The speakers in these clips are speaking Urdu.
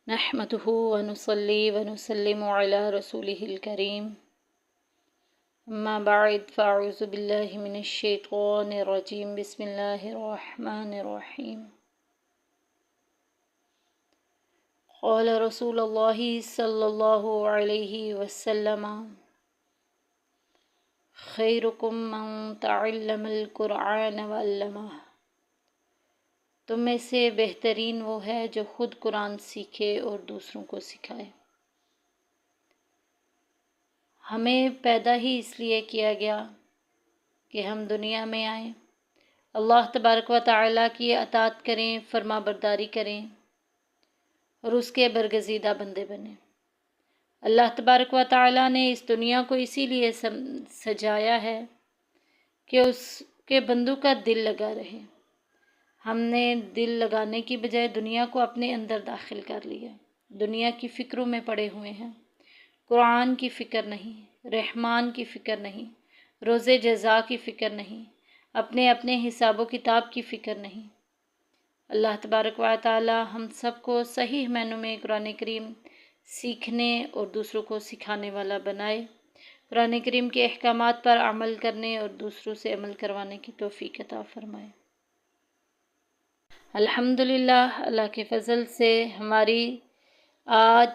نحمده ونصلي ونسلم على رسوله الكريم أما بعد فأعوذ بالله من الشيطان الرجيم بسم الله الرحمن الرحيم قال رسول الله صلى الله عليه وسلم خيركم من تعلم القرآن وعلمه تم میں سے بہترین وہ ہے جو خود قرآن سیکھے اور دوسروں کو سکھائے۔ ہمیں پیدا ہی اس لیے کیا گیا کہ ہم دنیا میں آئیں، اللہ تبارک و تعالیٰ کی اطاعت کریں، فرما برداری کریں اور اس کے برگزیدہ بندے بنیں۔ اللہ تبارک و تعالیٰ نے اس دنیا کو اسی لیے سجایا ہے کہ اس کے بندوں کا دل لگا رہے۔ ہم نے دل لگانے کی بجائے دنیا کو اپنے اندر داخل کر لیا، دنیا کی فکروں میں پڑے ہوئے ہیں، قرآن کی فکر نہیں، رحمان کی فکر نہیں، روز جزا کی فکر نہیں، اپنے اپنے حساب و کتاب کی فکر نہیں۔ اللہ تبارک و تعالی ہم سب کو صحیح معنوں میں قرآن کریم سیکھنے اور دوسروں کو سکھانے والا بنائے، قرآن کریم کے احکامات پر عمل کرنے اور دوسروں سے عمل کروانے کی توفیق عطا فرمائے۔ الحمدللہ اللہ کے فضل سے ہماری آج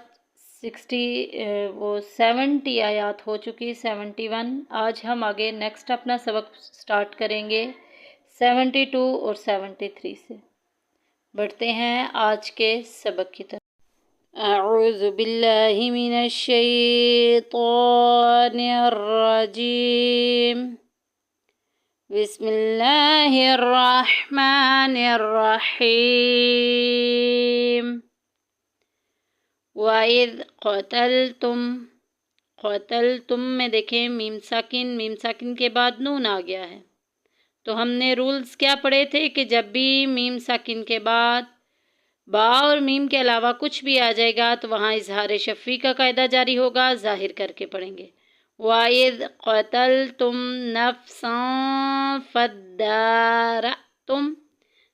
70 آیات ہو چکی، 71۔ آج ہم آگے نیکسٹ اپنا سبق سٹارٹ کریں گے 72 اور 73 سے۔ بڑھتے ہیں آج کے سبق کی طرف۔ اعوذ باللہ من الشیطان الرجیم، بسم اللہ الرحمن الرحیم۔ وَإِذْ قَتَلْتُم میں دیکھیں میم ساکن کے بعد نون آ گیا ہے، تو ہم نے رولز کیا پڑھے تھے کہ جب بھی میم ساکن کے بعد با اور میم کے علاوہ کچھ بھی آ جائے گا تو وہاں اظہار شفوی کا قاعدہ جاری ہوگا، ظاہر کر کے پڑھیں گے۔ وَإِذْ قَتَلْتُم نَفْسًا فَادَّارَأْتُمْ،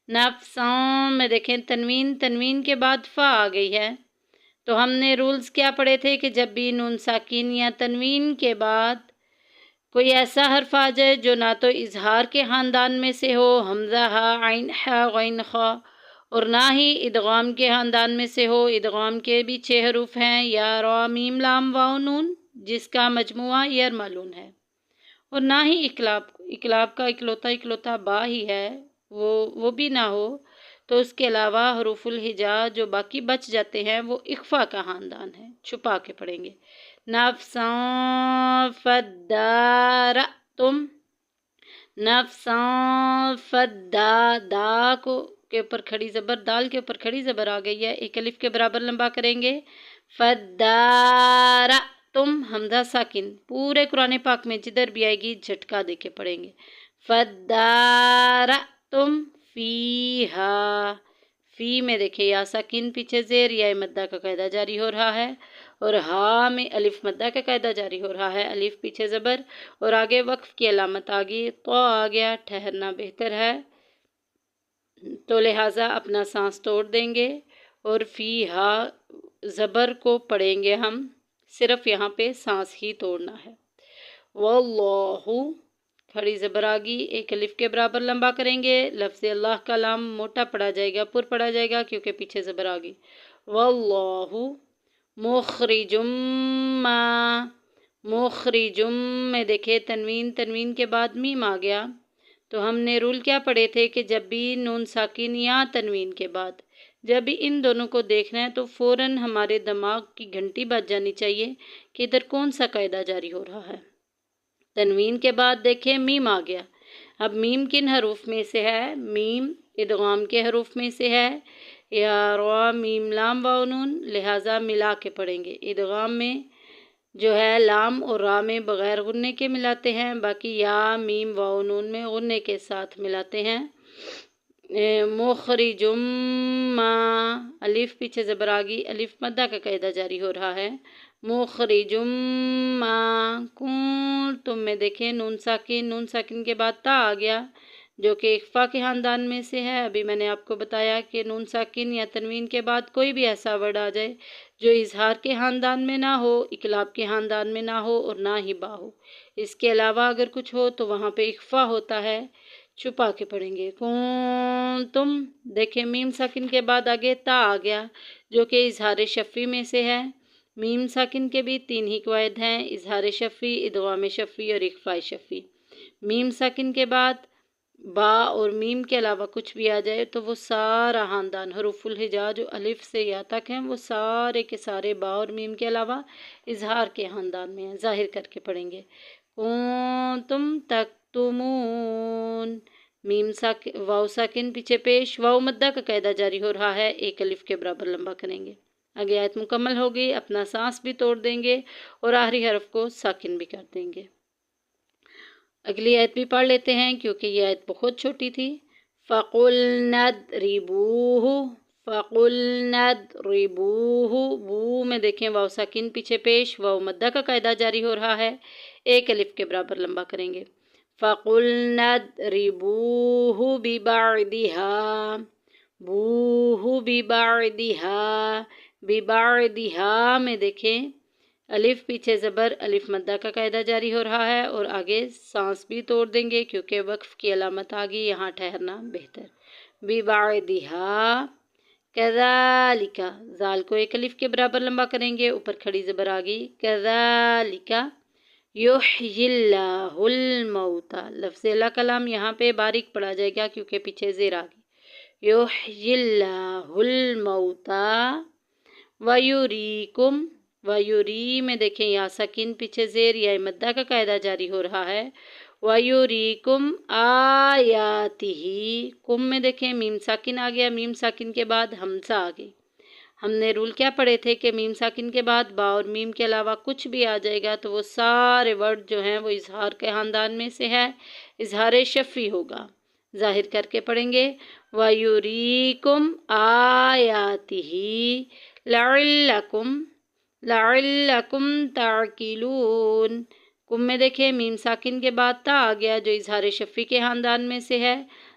نفساں میں دیکھیں تنوین کے بعد فا آ گئی ہے، تو ہم نے رولز کیا پڑھے تھے کہ جب بھی نون ساکن یا تنوین کے بعد کوئی ایسا حرف آ جائے جو نہ تو اظہار کے خاندان میں سے ہو، حمزہ ہا عین ہا غین خا، اور نہ ہی ادغام کے خاندان میں سے ہو، ادغام کے بھی 6 حروف ہیں، یا را میم لام واو نون جس کا مجموعہ یرملون ہے، اور نہ ہی اقلاب کا اکلوتا با ہی ہے، وہ بھی نہ ہو، تو اس کے علاوہ حروف الہجا جو باقی بچ جاتے ہیں وہ اخفا کا خاندان ہے، چھپا کے پڑھیں گے۔ نفساں فدارتم، نفساں دا کے اوپر کھڑی زبر، دال کے اوپر کھڑی زبر آ گئی ہے، ایک الف کے برابر لمبا کریں گے۔ فدارتم حمزہ ساکن، پورے قرآن پاک میں جدھر بھی آئے گی جھٹکا دے کے پڑھیں گے۔ فدارتم فیہا، فی میں دیکھیں یا ساکن پیچھے زیر یا مدہ کا قاعدہ جاری ہو رہا ہے، اور ہا میں الف مدہ کا قاعدہ جاری ہو رہا ہے، الف پیچھے زبر اور آگے وقف کی علامت آ گئی، تو آ گیا، ٹھہرنا بہتر ہے، تو لہٰذا اپنا سانس توڑ دیں گے اور فیہا زبر کو پڑھیں گے ہم، صرف یہاں پہ سانس ہی توڑنا ہے۔ واللہ کھڑی زبر آگی، ایک الف کے برابر لمبا کریں گے، لفظ اللہ کا لام موٹا پڑا جائے گا، پر پڑا جائے گا کیونکہ پیچھے زبر آگی۔ واللہ مخرجم میں دیکھے تنوین کے بعد میم آ گیا، تو ہم نے رول کیا پڑھے تھے کہ جب بھی نون ساکن یا تنوین کے بعد جب بھی ان دونوں کو دیکھنا ہے تو فوراً ہمارے دماغ کی گھنٹی بج جانی چاہیے کہ ادھر کون سا قاعدہ جاری ہو رہا ہے۔ تنوین کے بعد دیکھیں میم آ گیا، اب میم کن حروف میں سے ہے؟ میم ادغام کے حروف میں سے ہے، یا را میم لام واو نون، لہٰذا ملا کے پڑھیں گے۔ ادغام میں جو ہے لام اور را میں بغیر غننے کے ملاتے ہیں، باقی یا میم واو نون میں غننے کے ساتھ ملاتے ہیں۔ مخرجم الف پیچھے زبر آگی، الف مدہ کا قاعدہ جاری ہو رہا ہے۔ مخرجم کنتم میں دیکھیں نون ساکن کے بعد تا آ گیا، جو کہ اخفا کے خاندان میں سے ہے۔ ابھی میں نے آپ کو بتایا کہ نون ساکن یا تنوین کے بعد کوئی بھی ایسا ورڈ آ جائے جو اظہار کے خاندان میں نہ ہو، اقلاب کے خاندان میں نہ ہو اور نہ ہی با ہو، اس کے علاوہ اگر کچھ ہو تو وہاں پہ اخفا ہوتا ہے، چھپا کے پڑھیں گے۔ کنتم، دیکھیں میم ساکن کے بعد آگے تا آ گیا جو کہ اظہار شفی میں سے ہے۔ میم ساکن کے بھی 3 ہی قواعد ہیں، اظہار شفی، ادغام شفی اور اخفاء شفی۔ میم ساکن کے بعد با اور میم کے علاوہ کچھ بھی آ جائے تو وہ سارا خاندان حروف الہجا جو الف سے یا تک ہیں وہ سارے کے سارے با اور میم کے علاوہ اظہار کے خاندان میں ہیں، ظاہر کر کے پڑھیں گے۔ کنتم تکتمون، میم ساکن واو ساکن پیچھے پیش، واو مدہ کا قاعدہ جاری ہو رہا ہے، ایک الف کے برابر لمبا کریں گے۔ آگے آیت مکمل ہوگی، اپنا سانس بھی توڑ دیں گے اور آخری حرف کو ساکن بھی کر دیں گے۔ اگلی آیت بھی پڑھ لیتے ہیں کیونکہ یہ آیت بہت چھوٹی تھی۔ فَقُلْنَا اضْرِبُوهُ، فَقُلْنَا اضْرِبُوهُ، بو میں دیکھیں واو ساکن پیچھے پیش، واو مدہ کا قاعدہ جاری ہو رہا ہے، ایک الف کے برابر لمبا کریں گے۔ فَقُلْنَا اضْرِبُوهُ بِبَعْضِهَا، بوہ بِبَعْضِهَا، بِبَعْضِهَا میں دیکھیں الف پیچھے زبر، الف مدہ کا قاعدہ جاری ہو رہا ہے اور آگے سانس بھی توڑ دیں گے کیونکہ وقف کی علامت آ گئی، یہاں ٹھہرنا بہتر۔ بِبَعْضِهَا كَذَلِكَ، زال کو ایک الف کے برابر لمبا کریں گے، اوپر کھڑی زبر آ گئی، كَذَلِكَ يُحْيِي اللَّهُ الْمَوْتَى، لفظ اللہ کلام یہاں پہ باریک پڑھا جائے گا کیونکہ پیچھے زیر آ گئی۔ يُحْيِي اللَّهُ الْمَوْتَى وَيُرِيكُمْ، وَيُری میں دیکھیں یا سکین پیچھے زیر یا مدہ کا قاعدہ جاری ہو رہا ہے، وَيُرِيكُمْ آیَاتِهِ، کم میں دیکھیں میم ساکن آ گیا، میم ساکن کے بعد حمزہ آ گئی۔ ہم نے رول کیا پڑھے تھے کہ میم ساکن کے بعد با اور میم کے علاوہ کچھ بھی آ جائے گا تو وہ سارے ورڈ جو ہیں وہ اظہار کے خاندان میں سے ہے، اظہار شفی ہوگا، ظاہر کر کے پڑھیں گے۔ وَيُرِيكُمْ آیَاتِهِ لَعَلَّكُمْ، لَعَلَّكُمْ تَعْقِلُونَ، کم میں دیکھیں میم ساکن کے بعد تا آ گیا جو اظہار شفی کے خاندان میں سے ہے،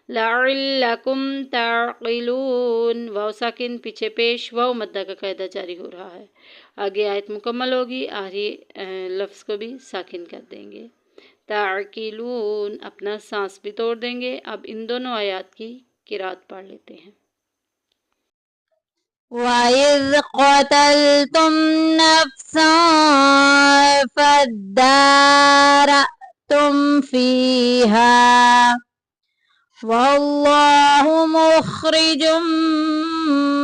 لَعَلَّكُمْ تَعْقِلُونَ، واو ساکن پیچھے پیش، واو مدہ کا قاعدہ جاری ہو رہا ہے۔ آگے آیت مکمل ہوگی، آخری لفظ کو بھی ساکن کر دیں گے۔ تعقلون، اپنا سانس بھی توڑ دیں گے۔ اب ان دونوں آیات کی قرات پڑھ لیتے ہیں۔ وَإِذْ قَتَلْتُمْ نَفْسًا فَادَّارَأْتُمْ فِيهَا وَاللَّهُ مُخْرِجٌ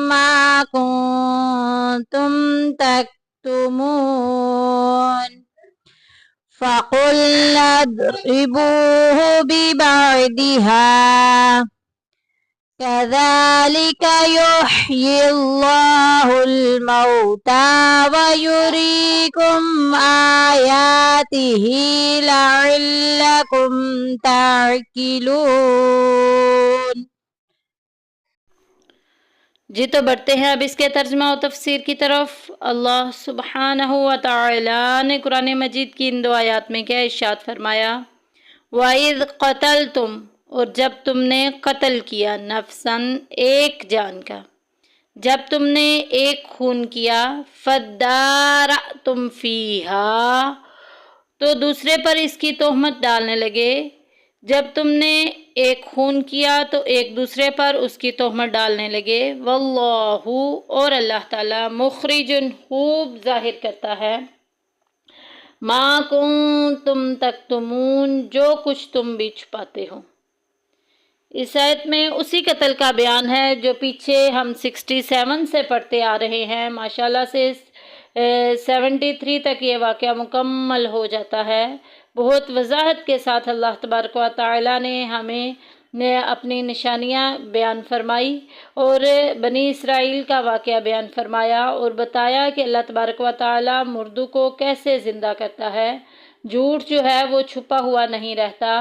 مَا كُنتُمْ تَكْتُمُونَ فَقُلْنَا اضْرِبُوهُ بِبَعْضِهَا كَذَلِكَ يُحْيِي اللَّهُ الْمَوْتَى وَيُرِيكُمْ آيَاتِهِ لَعَلَّكُمْ تَعْقِلُونَ۔ جی تو بڑھتے ہیں اب اس کے ترجمہ و تفسیر کی طرف۔ اللہ سبحانہ و تعالی نے قرآن مجید کی ان 2 آیات میں کیا ارشاد فرمایا، وَإِذْ قَتَلْتُمْ، اور جب تم نے قتل کیا، نفساً ایک جان کا، جب تم نے ایک خون کیا، فَادَّارَأْتُمْ فِيهَا، تو دوسرے پر اس کی تہمت ڈالنے لگے۔ جب تم نے ایک خون کیا تو ایک دوسرے پر اس کی تہمت ڈالنے لگے۔ واللہ، اور اللہ تعالیٰ، مخرجن، خوب ظاہر کرتا ہے، ما کنتم تکتمون، جو کچھ تم بھی چھپاتے ہو۔ اس آیت میں اسی قتل کا بیان ہے جو پیچھے ہم 67 سے پڑھتے آ رہے ہیں، ماشاءاللہ سے 73 تک یہ واقعہ مکمل ہو جاتا ہے۔ بہت وضاحت کے ساتھ اللہ تبارک و تعالی نے ہمیں اپنی نشانیاں بیان فرمائی اور بنی اسرائیل کا واقعہ بیان فرمایا اور بتایا کہ اللہ تبارک و تعالی مردوں کو کیسے زندہ کرتا ہے، جھوٹ جو ہے وہ چھپا ہوا نہیں رہتا۔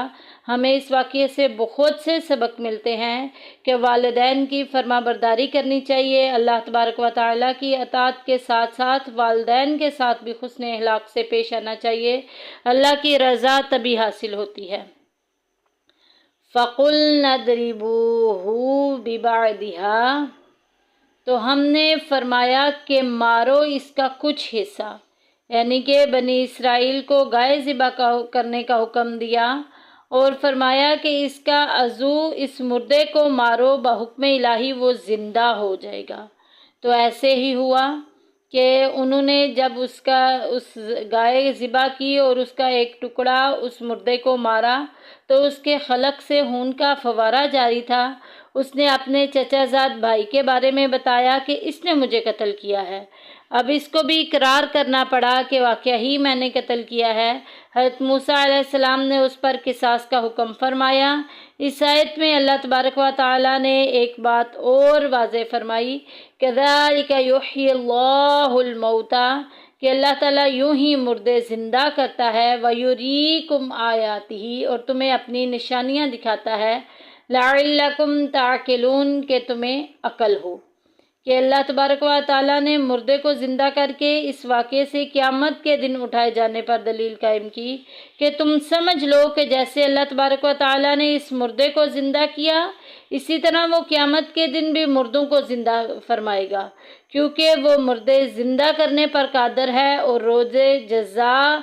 ہمیں اس واقعے سے بہت سے سبق ملتے ہیں کہ والدین کی فرما برداری کرنی چاہیے، اللہ تبارک و تعالیٰ کی اطاعت کے ساتھ ساتھ والدین کے ساتھ بھی حسن اخلاق سے پیش آنا چاہیے، اللہ کی رضا تبھی حاصل ہوتی ہے۔ فَقُلْنَا اضْرِبُوهُ بِبَعْضِهَا، تو ہم نے فرمایا کہ مارو اس کا کچھ حصہ، یعنی کہ بنی اسرائیل کو گائے ذبح کرنے کا حکم دیا اور فرمایا کہ اس کا عضو، اس مردے کو مارو، بحکم الہی وہ زندہ ہو جائے گا۔ تو ایسے ہی ہوا کہ انہوں نے جب اس گائے ذبح کی اور اس کا ایک ٹکڑا اس مردے کو مارا تو اس کے خلق سے خون کا فوارہ جاری تھا۔ اس نے اپنے چچا زاد بھائی کے بارے میں بتایا کہ اس نے مجھے قتل کیا ہے۔ اب اس کو بھی اقرار کرنا پڑا کہ واقعہ ہی میں نے قتل کیا ہے۔ حضرت موسیٰ علیہ السلام نے اس پر قصاص کا حکم فرمایا۔ اس آیت میں اللہ تبارک و تعالیٰ نے ایک بات اور واضح فرمائی، کذالک یحیی اللہ الموتیٰ، کہ اللہ تعالیٰ یوں ہی مردے زندہ کرتا ہے، ویریکم آیاتہ، اور تمہیں اپنی نشانیاں دکھاتا ہے، لعلکم تعقلون، کہ تمہیں عقل ہو۔ کہ اللہ تبارک و تعالیٰ نے مردے کو زندہ کر کے اس واقعے سے قیامت کے دن اٹھائے جانے پر دلیل قائم کی کہ تم سمجھ لو کہ جیسے اللہ تبارک و تعالیٰ نے اس مردے کو زندہ کیا، اسی طرح وہ قیامت کے دن بھی مردوں کو زندہ فرمائے گا، کیونکہ وہ مردے زندہ کرنے پر قادر ہے اور روز جزا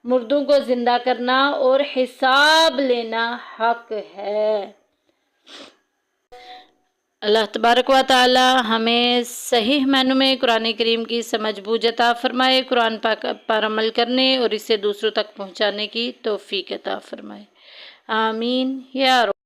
مردوں کو زندہ کرنا اور حساب لینا حق ہے۔ اللہ تبارک و تعالی ہمیں صحیح معنوں میں قرآن کریم کی سمجھ بوجھ عطا فرمائے، قرآن پاک پر عمل کرنے اور اسے دوسروں تک پہنچانے کی توفیق عطا فرمائے، آمین یا رب۔